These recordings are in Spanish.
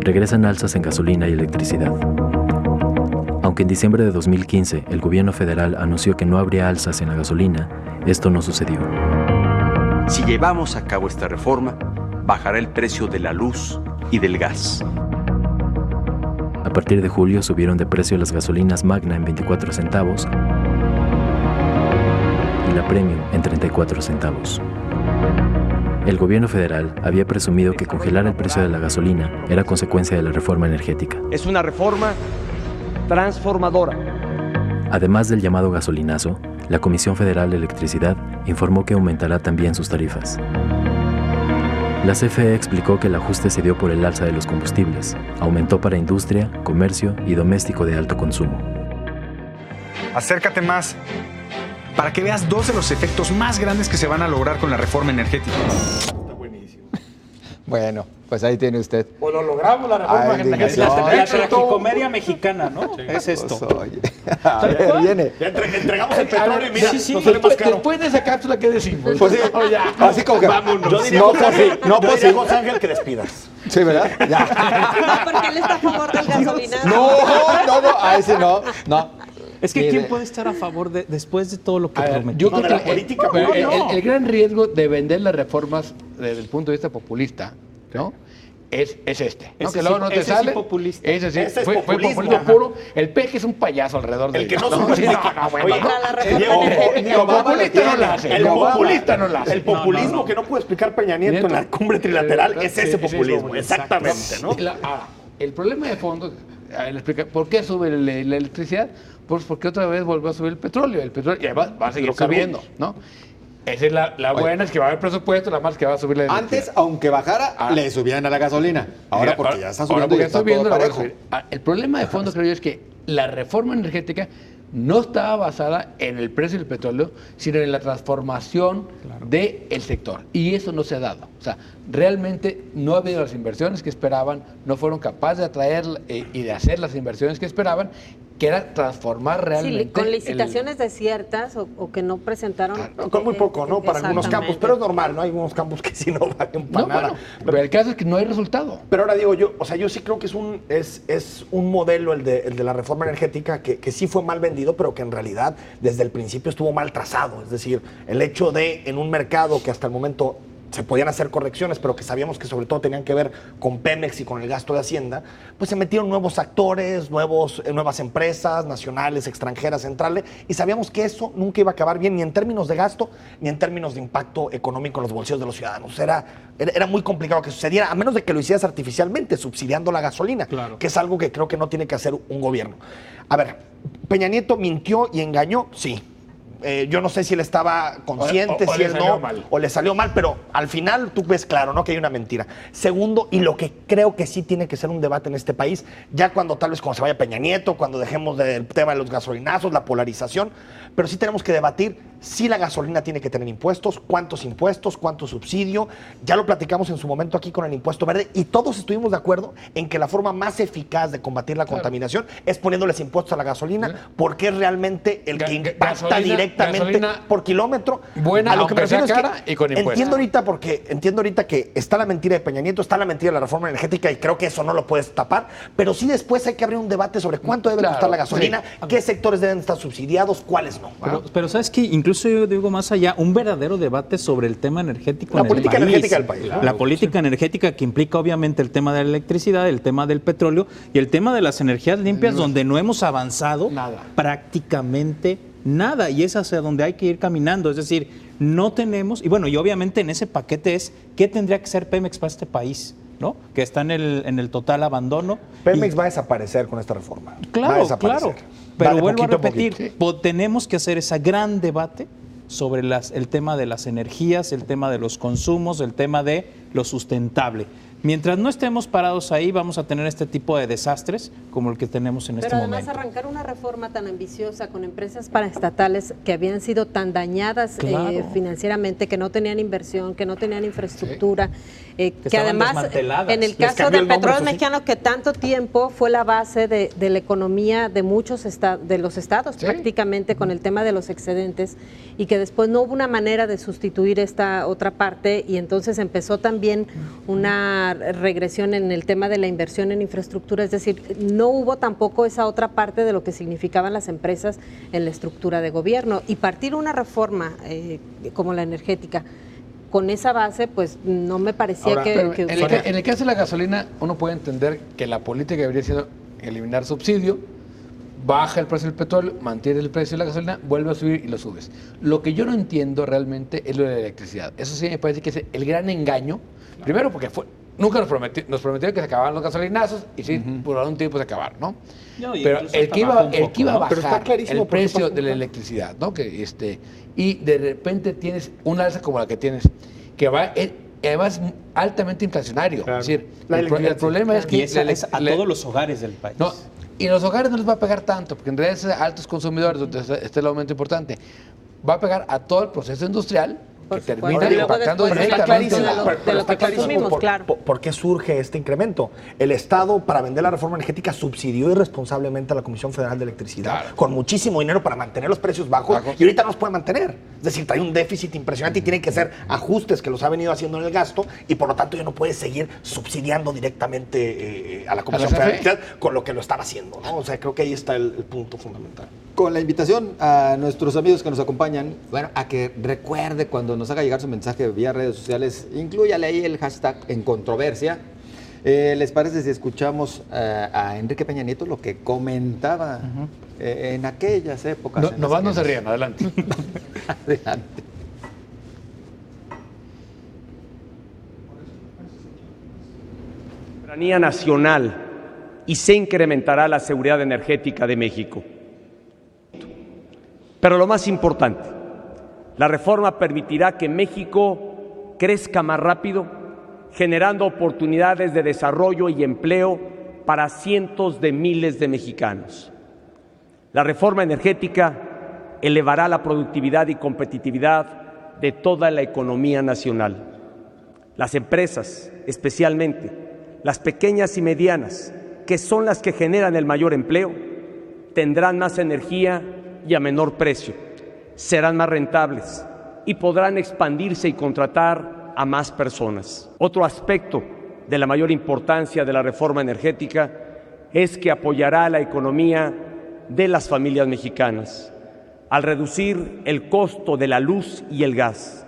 regresan alzas en gasolina y electricidad. Aunque en diciembre de 2015 el gobierno federal anunció que no habría alzas en la gasolina, esto no sucedió. Si llevamos a cabo esta reforma, bajará el precio de la luz y del gas. A partir de julio subieron de precio las gasolinas Magna en 24 centavos y la Premium en 34 centavos. El gobierno federal había presumido que congelar el precio de la gasolina era consecuencia de la reforma energética. Es una reforma transformadora. Además del llamado gasolinazo, la Comisión Federal de Electricidad informó que aumentará también sus tarifas. La CFE explicó que el ajuste se dio por el alza de los combustibles. Aumentó para industria, comercio y doméstico de alto consumo. Acércate más para que veas dos de los efectos más grandes que se van a lograr con la reforma energética. Está buenísimo. Bueno, pues ahí tiene usted. Pues lo logramos, la reforma energética. La tragicomedia mexicana, ¿no? Sí. Es esto. Oye. A ver, viene. Ya entregamos el petróleo y mira, sí, nos sale más caro. Después de esa cápsula, ¿qué decimos? Pues sí, así como que Vámonos. Yo diría no, José Ángel, no, yo diría José Ángel que despidas. Sí, ¿verdad? Ya. No, porque él está a favor del gasolinazo. No, a ese no. Es que ¿quién puede estar a favor después de todo lo que prometió? Yo creo que la política, el gran riesgo de vender las reformas desde el punto de vista populista, ¿no? Es este, ¿no? Ese Que luego sí- no te ese sí sale. populista. Ese sí, Ese es fue populismo, populismo ajá. puro. El peje es un payaso alrededor de El que no sube. bueno, Oye, Contra la reforma Diego, energética. Lo populista no la hace. El Lo populista populista no la hace. El populismo que no pudo explicar Peña Nieto en la cumbre trilateral es ese populismo, exactamente, ¿no? El problema de fondo, ¿por qué sube la electricidad? Pues porque otra vez volvió a subir el petróleo. El petróleo y además va a seguir subiendo, ¿no? Esa es la buena, es que va a haber presupuesto, la más que va a subir la electricidad. Antes, aunque bajara, le subían a la gasolina. Ahora porque ya está subiendo y porque está subiendo, todo la van a parejo. subir. El problema de fondo, creo yo, es que la reforma energética no estaba basada en el precio del petróleo, sino en la transformación del sector. Y eso no se ha dado. O sea, realmente no ha habido las inversiones que esperaban, no fueron capaces de atraer y de hacer las inversiones que esperaban, que era transformar realmente. Sí, con licitaciones desiertas o que no presentaron. Con muy poco, ¿no? Para algunos campos, pero es normal, ¿no? Hay algunos campos que sí no valen para nada. Bueno, pero el caso es que no hay resultado. Pero ahora digo yo, o sea, yo sí creo que es un modelo el de la reforma energética que sí fue mal vendido, pero que en realidad desde el principio estuvo mal trazado. Es decir, el hecho de en un mercado que hasta el momento se podían hacer correcciones, pero que sabíamos que sobre todo tenían que ver con Pemex y con el gasto de Hacienda, pues se metieron nuevos actores, nuevas empresas nacionales, extranjeras, centrales, y sabíamos que eso nunca iba a acabar bien, ni en términos de gasto, ni en términos de impacto económico en los bolsillos de los ciudadanos. Era muy complicado que sucediera, a menos de que lo hicieras artificialmente, subsidiando la gasolina, que es algo que creo que no tiene que hacer un gobierno. A ver, ¿Peña Nieto mintió y engañó? Sí. Yo no sé si él estaba consciente, si él no, o le salió mal, pero al final tú ves claro, ¿no? Que hay una mentira. Segundo, y lo que creo que sí tiene que ser un debate en este país, ya cuando tal vez cuando se vaya Peña Nieto, cuando dejemos del tema de los gasolinazos, la polarización, pero sí tenemos que debatir si la gasolina tiene que tener impuestos, cuánto subsidio. Ya lo platicamos en su momento aquí con el impuesto verde y todos estuvimos de acuerdo en que la forma más eficaz de combatir la contaminación es poniéndoles impuestos a la gasolina, porque es realmente el que impacta directamente por kilómetro. Buena, a lo que me refiero cara y con impuestos. Entiendo ahorita que está la mentira de Peña Nieto, está la mentira de la reforma energética y creo que eso no lo puedes tapar, pero sí después hay que abrir un debate sobre cuánto debe costar la gasolina, qué sectores deben estar subsidiados, cuáles no. Pero ¿sabes qué? Incluso yo digo más allá, un verdadero debate sobre el tema energético en el país. La política energética del país. La política energética que implica obviamente el tema de la electricidad, el tema del petróleo y el tema de las energías limpias, donde no hemos avanzado prácticamente nada, y es hacia donde hay que ir caminando. Es decir, no tenemos, y bueno, y obviamente en ese paquete es qué tendría que ser Pemex para este país, ¿no? Que está en el total abandono. Pemex va a desaparecer con esta reforma. Claro. Pero vuelvo a repetir, tenemos que hacer ese gran debate sobre el tema de las energías, el tema de los consumos, el tema de lo sustentable. Mientras no estemos parados ahí, vamos a tener este tipo de desastres como el que tenemos en este momento. Pero además arrancar una reforma tan ambiciosa con empresas paraestatales que habían sido tan dañadas financieramente, que no tenían inversión, que no tenían infraestructura, que además en el caso del petróleo mexicano, que tanto tiempo fue la base de la economía de muchos de los estados, prácticamente con el tema de los excedentes, y que después no hubo una manera de sustituir esta otra parte, y entonces empezó también una una regresión en el tema de la inversión en infraestructura, es decir, no hubo tampoco esa otra parte de lo que significaban las empresas en la estructura de gobierno. Y partir una reforma como la energética con esa base, pues no me parecía ahora, en el caso de la gasolina, uno puede entender que la política debería ser eliminar subsidio, baja el precio del petróleo, mantiene el precio de la gasolina, vuelve a subir y lo subes. Lo que yo no entiendo realmente es lo de la electricidad. Eso sí me parece que es el gran engaño. Primero porque nunca nos prometieron que se acababan los gasolinazos y sí, por algún tiempo se acabaron, ¿no? Pero el que iba a bajar el precio de la electricidad, ¿no? Y de repente tienes un alza como la que tienes, que va... además altamente inflacionario. Claro. Es decir, el problema es que... Y es a todos los hogares del país. No, y los hogares no les va a pegar tanto, porque en realidad es a altos consumidores donde está el aumento importante. Va a pegar a todo el proceso industrial, que termina impactando directamente de lo que consumimos, claro. ¿Por qué surge este incremento? El Estado, para vender la reforma energética, subsidió irresponsablemente a la Comisión Federal de Electricidad con muchísimo dinero para mantener los precios bajos y ahorita no los puede mantener. Es decir, trae un déficit impresionante y tienen que hacer ajustes que los ha venido haciendo en el gasto y por lo tanto ya no puede seguir subsidiando directamente a la Comisión Federal de Electricidad con lo que lo están haciendo, ¿no? O sea, creo que ahí está el punto fundamental. Con la invitación a nuestros amigos que nos acompañan, bueno, a que recuerde cuando nos haga llegar su mensaje vía redes sociales, inclúyale ahí el hashtag en controversia. ¿Les parece si escuchamos a Enrique Peña Nieto lo que comentaba en aquellas épocas? No se rían, adelante. Adelante. Soberanía nacional y se incrementará la seguridad energética de México. Pero lo más importante, la reforma permitirá que México crezca más rápido, generando oportunidades de desarrollo y empleo para cientos de miles de mexicanos. La reforma energética elevará la productividad y competitividad de toda la economía nacional. Las empresas, especialmente las pequeñas y medianas, que son las que generan el mayor empleo, tendrán más energía y a menor precio, serán más rentables y podrán expandirse y contratar a más personas. Otro aspecto de la mayor importancia de la reforma energética es que apoyará la economía de las familias mexicanas al reducir el costo de la luz y el gas.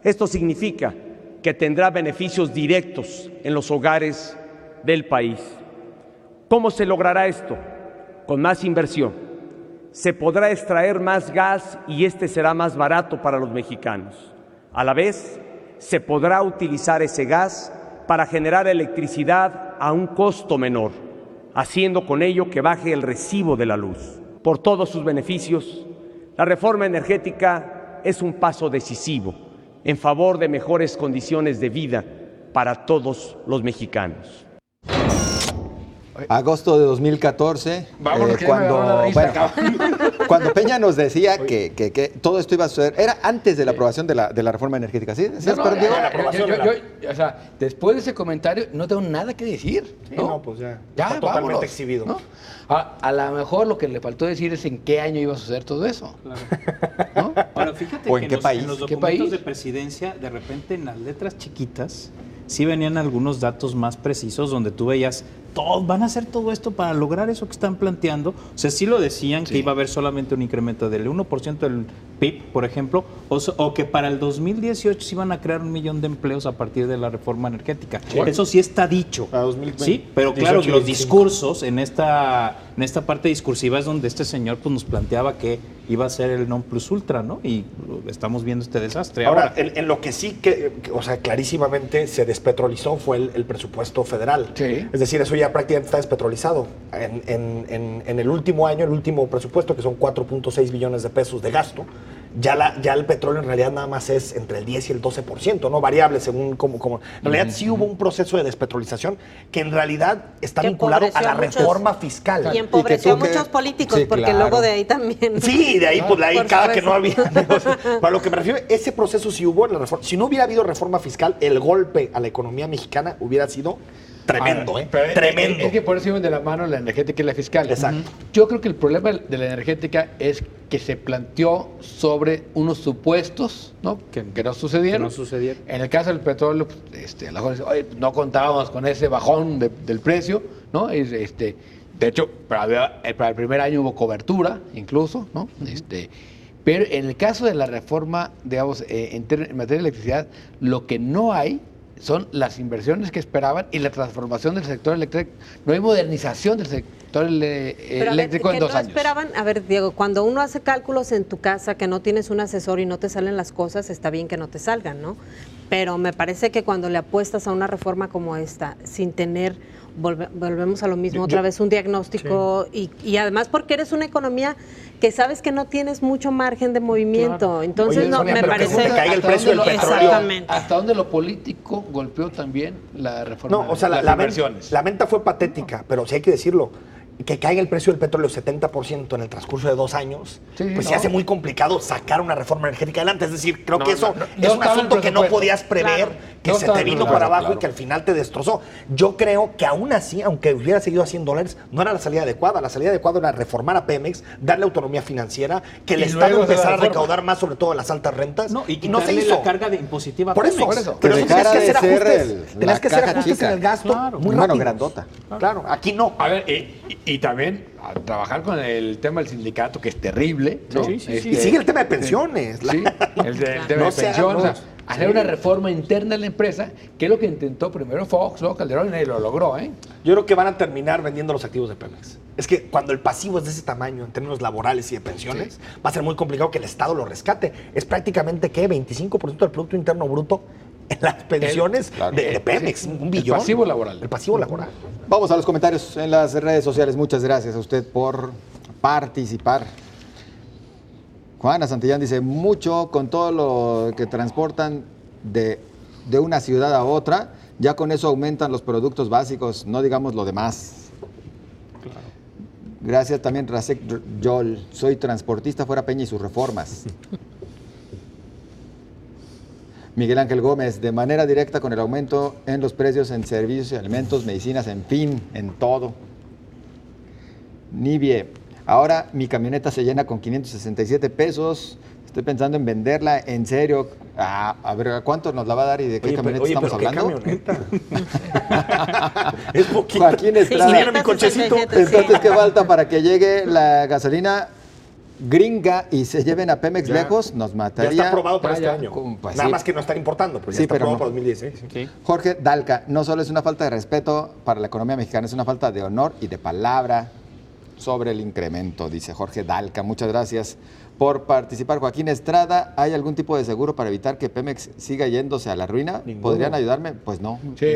Esto significa que tendrá beneficios directos en los hogares del país. ¿Cómo se logrará esto? Con más inversión. Se podrá extraer más gas y este será más barato para los mexicanos. A la vez, se podrá utilizar ese gas para generar electricidad a un costo menor, haciendo con ello que baje el recibo de la luz. Por todos sus beneficios, la reforma energética es un paso decisivo en favor de mejores condiciones de vida para todos los mexicanos. Agosto de 2014, cuando Peña nos decía que todo esto iba a suceder, era antes de la aprobación de la reforma energética, ¿sí? O sea, después de ese comentario no tengo nada que decir. Sí, no, pues ya está totalmente exhibido. ¿No? A lo mejor lo que le faltó decir es en qué año iba a suceder todo eso. Claro. ¿No? Ahora, fíjate ¿O en qué país? En los documentos de presidencia, de repente en las letras chiquitas, sí venían algunos datos más precisos donde tú veías, van a hacer todo esto para lograr eso que están planteando. O sea, sí lo decían que iba a haber solamente un incremento del 1% del PIB, por ejemplo, o que para el 2018 se iban a crear 1 millón de empleos a partir de la reforma energética. Bueno, eso sí está dicho. A 2020, sí, pero claro, los discursos en esta parte discursiva es donde este señor pues, nos planteaba que iba a ser el non plus ultra, ¿no? Y estamos viendo este desastre. Ahora, en lo que sí o sea, clarísimamente se despetrolizó fue el presupuesto federal. Sí. Es decir, eso ya prácticamente está despetrolizado. En el último año, el último presupuesto, que son 4.6 billones de pesos de gasto, ya el petróleo en realidad nada más es entre el 10 y el 12%, ¿no? Variable según como. En realidad sí hubo un proceso de despetrolización que en realidad está vinculado a la reforma fiscal. Y empobreció a muchos políticos, sí, porque luego de ahí también. Sí, de ahí, pues de ahí cada que no había. Para lo que me refiero, ese proceso sí hubo en la reforma. Si no hubiera habido reforma fiscal, el golpe a la economía mexicana hubiera sido tremendo, tremendo. Es que por eso iban de la mano la energética y la fiscal. Exacto. Yo creo que el problema de la energética es que se planteó sobre unos supuestos, ¿no? Que no sucedieron. En el caso del petróleo, a lo mejor no contábamos con ese bajón del precio, ¿no? De hecho, para el primer año hubo cobertura, incluso, ¿no? Pero en el caso de la reforma, digamos, en materia de electricidad, lo que no hay son las inversiones que esperaban y la transformación del sector eléctrico. No hay modernización del sector eléctrico en 2 años. Esperaban, a ver, Diego, cuando uno hace cálculos en tu casa que no tienes un asesor y no te salen las cosas, está bien que no te salgan, ¿no? Pero me parece que cuando le apuestas a una reforma como esta, sin tener, volvemos a lo mismo, otra vez un diagnóstico, y además porque eres una economía que sabes que no tienes mucho margen de movimiento. Claro. Entonces, Oye, no, Sonia, me parece... Que caiga el precio del petróleo. Exactamente. ¿Hasta dónde lo político golpeó también la reforma? No, o sea, la venta fue patética, pero sí hay que decirlo. Que caiga el precio del petróleo 70% en el transcurso de 2 años, pues se hace muy complicado sacar una reforma energética adelante. Es decir, creo que eso es un asunto que no podías prever, que se te vino para abajo y que al final te destrozó. Yo creo que aún así, aunque hubiera seguido a $100, no era la salida adecuada. La salida adecuada era reformar a Pemex, darle autonomía financiera, que el Estado empezara a recaudar más, sobre todo las altas rentas. Y no se hizo la carga de impositiva a Pemex. Por eso. Pero tenías que hacer ajustes. Tenías que hacer ajustes en el gasto muy rápido. Grandota. Claro, aquí no. A ver, y también a trabajar con el tema del sindicato, que es terrible, ¿no? Y sigue el tema de pensiones. Sí, el tema de pensiones. Hacer una reforma interna de la empresa, que es lo que intentó primero Fox, luego Calderón, y lo logró, ¿eh? Yo creo que van a terminar vendiendo los activos de Pemex. Es que cuando el pasivo es de ese tamaño, en términos laborales y de pensiones, va a ser muy complicado que el Estado lo rescate. Es prácticamente, ¿qué? 25% del Producto Interno Bruto en las pensiones de Pemex, un billón. El pasivo laboral. El pasivo laboral. Vamos a los comentarios en las redes sociales. Muchas gracias a usted por participar. Juana Santillán dice, mucho con todo lo que transportan de una ciudad a otra, ya con eso aumentan los productos básicos, no digamos lo demás. Claro. Gracias también Rasek Yol, soy transportista fuera Peña y sus reformas. Miguel Ángel Gómez, de manera directa con el aumento en los precios en servicios y alimentos, medicinas, en fin, en todo. Nibie, ahora mi camioneta se llena con 567 pesos, estoy pensando en venderla, en serio. A ver, ¿a cuánto nos la va a dar y de qué camioneta estamos hablando? ¿Qué camioneta? Es poquito. Joaquín Estrada, sí, mi cochecito. Entonces, ¿qué falta para que llegue la gasolina gringa y se lleven a Pemex lejos? Nos mataría. Ya está aprobado para este año. Pues, nada más que no están importando, pero ya está aprobado para 2016. Sí. Jorge Dalca, no solo es una falta de respeto para la economía mexicana, es una falta de honor y de palabra sobre el incremento, dice Jorge Dalca. Muchas gracias por participar. Joaquín Estrada, ¿hay algún tipo de seguro para evitar que Pemex siga yéndose a la ruina? Ninguno. ¿Podrían ayudarme? Pues no. Sí,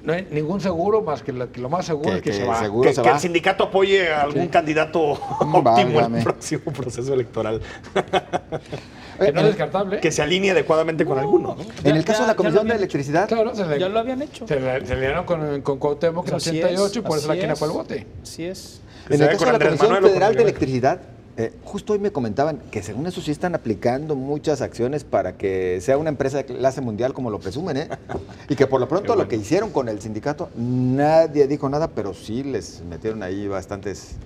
no hay ningún seguro más que lo más seguro es que se va. Que el sindicato apoye a algún candidato óptimo en el próximo proceso electoral. Que no es descartable. Que se alinee adecuadamente con alguno, ¿no? En el caso de la Comisión de Electricidad. Claro, ya lo habían hecho. Se alinearon con Cuauhtémoc en el 88 y por eso la quina fue el bote. Así es. En el caso de la Comisión Federal de Electricidad, justo hoy me comentaban que según eso sí están aplicando muchas acciones para que sea una empresa de clase mundial como lo presumen, ¿eh? Y que por lo pronto lo que hicieron con el sindicato, nadie dijo nada, pero sí les metieron ahí bastantes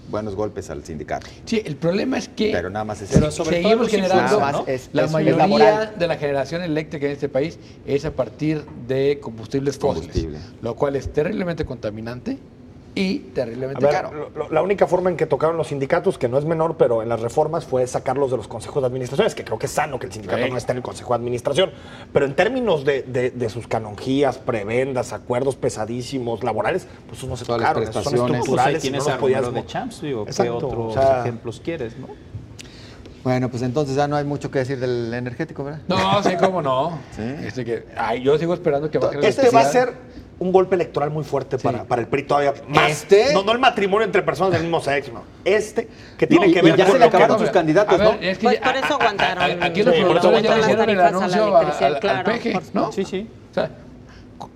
buenos golpes al sindicato. Sí, el problema es que pero nada más es seguimos generando, ¿no? La mayoría laboral de la generación eléctrica en este país es a partir de combustibles fósiles, lo cual es terriblemente contaminante y terriblemente caro. La única forma en que tocaron los sindicatos, que no es menor, pero en las reformas, fue sacarlos de los consejos de administración. Que creo que es sano que el sindicato no esté en el consejo de administración. Pero en términos de sus canonjías, prebendas, acuerdos pesadísimos, laborales, pues esos no se tocaron. Esos son estructurales y no los podías... de Champs, digo, ¿qué otros ejemplos quieres, no? Bueno, pues entonces ya no hay mucho que decir del energético, ¿verdad? No, sí, cómo no. ¿Sí? Yo sigo esperando que baje la electricidad. Va a ser un golpe electoral muy fuerte para el PRI todavía más. No el matrimonio entre personas del mismo sexo, no. Que tiene que ver ya con se le acabaron sus candidatos, ¿no? Pues por eso aguantaron. Aquí los productores ya hicieron el anuncio al PG, ¿no? Sí. O sea,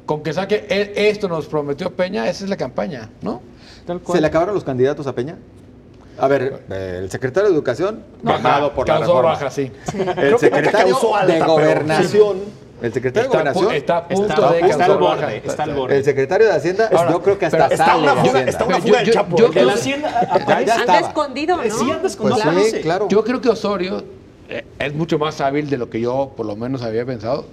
con que saque esto nos prometió Peña, esa es la campaña, ¿no? ¿Se le acabaron los candidatos a Peña? A ver, el secretario de Educación, bajado por la reforma. Baja, sí. El secretario de Gobernación El secretario de Gobernación está a punto de está al cancelar. borde, está al borde. El secretario de Hacienda, Ahora, yo creo que hasta pero sale de Hacienda. Está una fuga del Chapo. yo De creo- la Hacienda ya Anda estaba. escondido, ¿no? Sí, anda escondido. Pues Claro. sí, claro. Yo creo que Osorio es mucho más hábil de lo que yo por lo menos había pensado.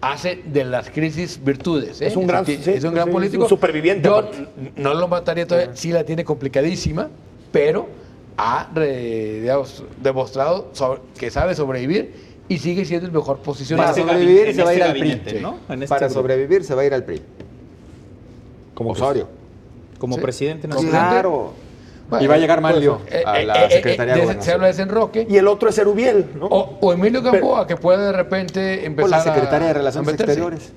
Hace de las crisis virtudes. Es un gran- Es sí, un gran sí, político. un superviviente, Yo aparte. no lo mataría todavía. Sí la tiene complicadísima, pero ha digamos, demostrado que sabe sobrevivir y sigue siendo el mejor Para posicionado. sobrevivir en se va a ir este al PRI. gabinete, ¿no? En este Para grupo. sobrevivir se va a ir al PRI. Como Osorio. Como Sí. presidente nacional. Claro. Bueno, y va a llegar Manlio a la Secretaría de se Gobernación. habla de desenroque. Y el otro es Erubiel, ¿no? O Emilio Gamboa, que puede de repente Por empezar la Secretaria de a Relaciones meterse. Exteriores.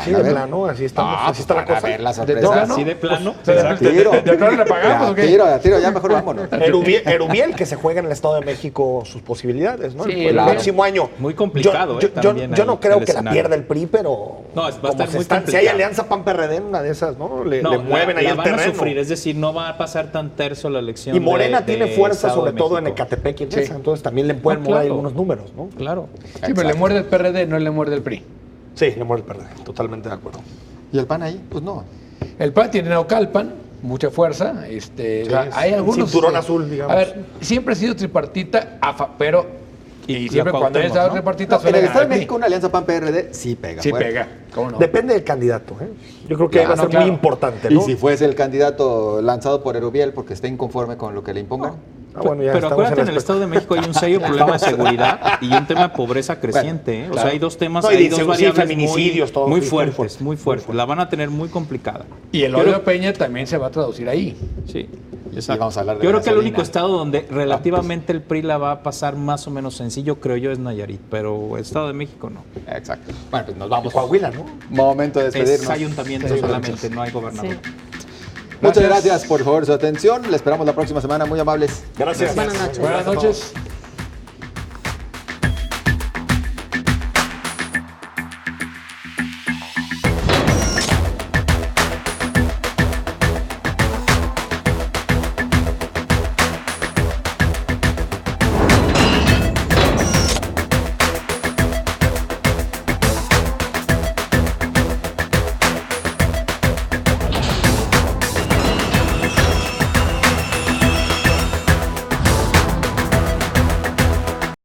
Sí, de plano, así estamos, así está la para cosa. ver la ¿De sorpresa. plano? Así de plano. ¿De plano le pagamos o qué? A tiro, ya mejor vámonos. Erubiel, que se juega en el Estado de México sus posibilidades, ¿no? Sí, el claro. próximo año. Muy complicado, Yo también no ahí creo el que la escenario. pierda el PRI, pero No, va a como estar se muy si hay complicado. alianza PAN-PRD en una de esas, ¿no? Le No, mueven ahí la el van a terreno. sufrir, es decir, no va a pasar tan terso la elección. Y Morena de tiene fuerza, Estado sobre de todo en México. Ecatepec y en Sí. esa, entonces también le pueden mover claro. algunos números, ¿no? Claro. Sí, pero le muerde el PRD, no le muerde el PRI. Sí, le muere el PRD, totalmente de acuerdo. ¿Y el PAN ahí? Pues no. El PAN tiene Naucalpan, mucha fuerza. O sea, hay un algunos. cinturón azul, digamos. A ver, siempre ha sido tripartita, pero. Y Y siempre la cuando Cuauhtémoc, es estado ¿no? tripartita En suele el Estado de ganar el México PRI. una alianza PAN-PRD sí pega. Sí fuerte. pega, ¿cómo no? Depende del candidato, ¿eh? Yo creo que ahí va a ser claro. muy importante, Y ¿no? si fuese el candidato lanzado por Erubiel porque está inconforme con lo que le impongan. Ah, bueno, ya Pero estamos acuérdate, en la el Estado de México hay un serio problema de seguridad y un tema de pobreza creciente. ¿eh? O sea, hay dos temas, No, y hay dos sí, variables feminicidios, todo, muy sí, fuertes, muy fuertes. La van a tener muy complicada. Y el odio a Peña también se va a traducir ahí. Sí, Y exacto. vamos a hablar de Yo creo que el gasolina. único estado donde relativamente el PRI la va a pasar más o menos sencillo, creo yo, es Nayarit, pero el Estado de México no. Exacto. Bueno, pues nos vamos. Coahuila, ¿no? Momento de despedirnos. Es ayuntamiento solamente, no hay gobernador. Sí. Muchas gracias por favor su atención. Le esperamos la próxima semana. Muy amables. Gracias. Buenas noches. Buenas noches.